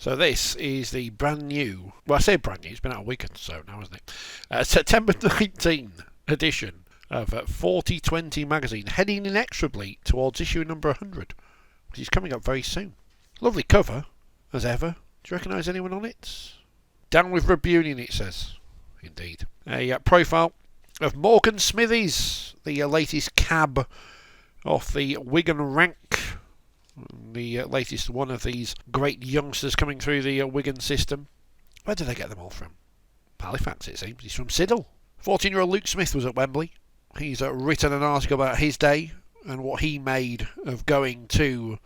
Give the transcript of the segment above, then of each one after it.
So this is the brand new, well I say brand new, it's been out a week or so now, hasn't it? September 19 edition of Forty20 magazine, heading inexorably towards issue number 100, which is coming up very soon. Lovely cover, as ever. Do you recognise anyone on it? Down with Rugby Union, it says. Indeed. A profile of Morgan Smithies, the latest cab off the Wigan rank. The latest one of these great youngsters coming through the Wigan system. Where do they get them all from? Halifax, it seems. He's from Siddle. 14-year-old Luke Smith was at Wembley. He's written an article about his day and what he made of going to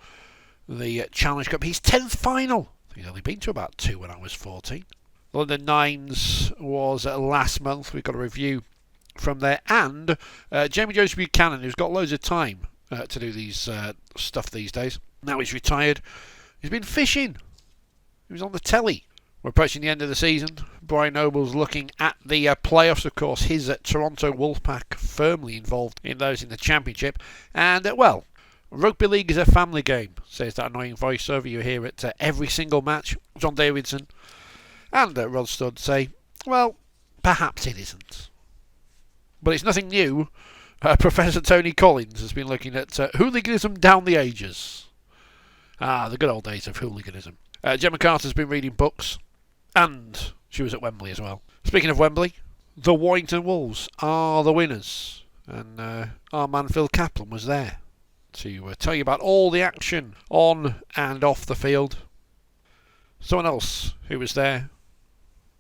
the Challenge Cup. His 10th final. He's only been to about 2 when I was 14. The London Nines was last month. We've got a review from there. And Jamie Jones Buchanan, who's got loads of time to do these stuff these days. Now he's retired. He's been fishing. He was on the telly. We're approaching the end of the season. Brian Noble's looking at the playoffs. Of course, his Toronto Wolfpack firmly involved in those in the Championship. And, well, rugby league is a family game, says that annoying voiceover you hear at every single match. John Davidson and Rod Studd say, well, perhaps it isn't. But it's nothing new. Professor Tony Collins has been looking at hooliganism down the ages. The good old days of hooliganism. Gemma Carter's been reading books, and she was at Wembley as well. Speaking of Wembley, the Warrington Wolves are the winners, and our man Phil Kaplan was there to tell you about all the action on and off the field. Someone else who was there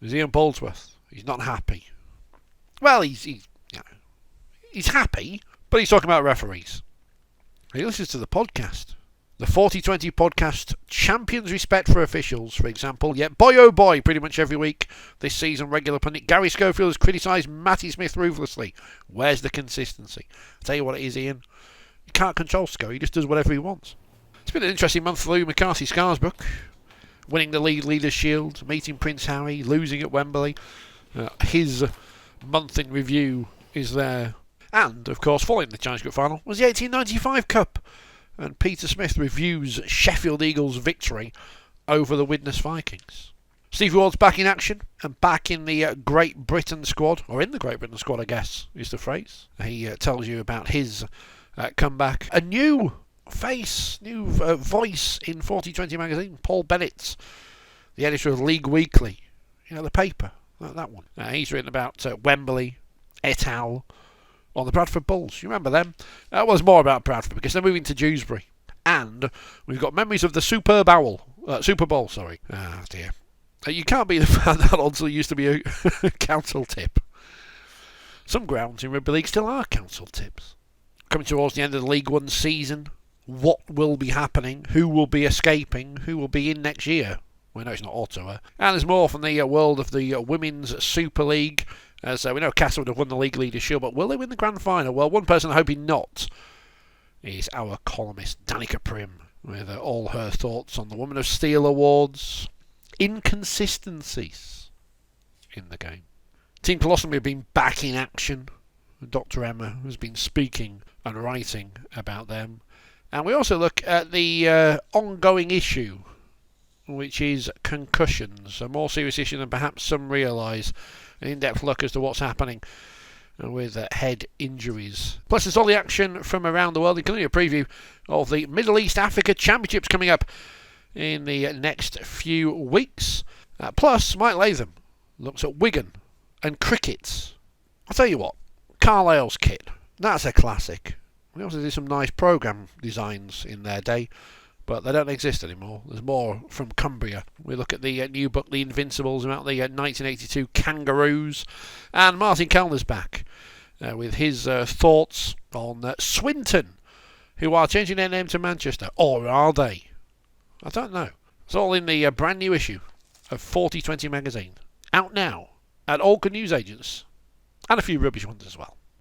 was Ian Boldsworth. He's not happy. Well, he's happy, but he's talking about referees. He listens to the podcast. The Forty20 podcast champions respect for officials, for example. Yet, boy oh boy, pretty much every week this season, regular pundit Gary Schofield has criticised Matty Smith ruthlessly. Where's the consistency? I'll tell you what it is, Ian. You can't control Sco, he just does whatever he wants. It's been an interesting month for Lou McCarthy Scarsbrook. Winning the Leaders' Shield, meeting Prince Harry, losing at Wembley. His month in review is there. And, of course, following the Challenge Cup final was the 1895 Cup. And Peter Smith reviews Sheffield Eagles' victory over the Widnes Vikings. Steve Ward's back in action and back in the Great Britain squad, or in the Great Britain squad, I guess, is the phrase. He tells you about his comeback. A new face, new voice in Forty20 magazine, Paul Bennett, the editor of League Weekly. You know, the paper, that one. He's written about Wembley, et al., on the Bradford Bulls. You remember them? Well, it's more about Bradford because they're moving to Dewsbury. And we've got memories of the Super Bowl. Ah, dear. You can't be the fan that also used to be a council tip. Some grounds in Rugby League still are council tips. Coming towards the end of the League One season, what will be happening? Who will be escaping? Who will be in next year? We know it's not Ottawa. And there's more from the world of the Women's Super League. So we know Castle would have won the League Leaders' Shield, but will they win the Grand Final? Well, one person hoping not is our columnist Danica Prim, with all her thoughts on the Woman of Steel Awards. Inconsistencies in the game. Team Colostomy have been back in action. Dr. Emma has been speaking and writing about them. And we also look at the ongoing issue, which is concussions, a more serious issue than perhaps some realise. An in-depth look as to what's happening with head injuries. Plus there's all the action from around the world, including a preview of the Middle East Africa Championships coming up in the next few weeks. Plus Mike Latham looks at Wigan and cricket. I'll tell you what, Carlisle's kit, that's a classic. We also did some nice programme designs in their day, but they don't exist anymore. There's more from Cumbria. We look at the new book, The Invincibles, about the 1982 Kangaroos. And Martin Kellner's back with his thoughts on Swinton, who are changing their name to Manchester. Or are they? I don't know. It's all in the brand new issue of Forty20 magazine. Out now at all good newsagents. And a few rubbish ones as well.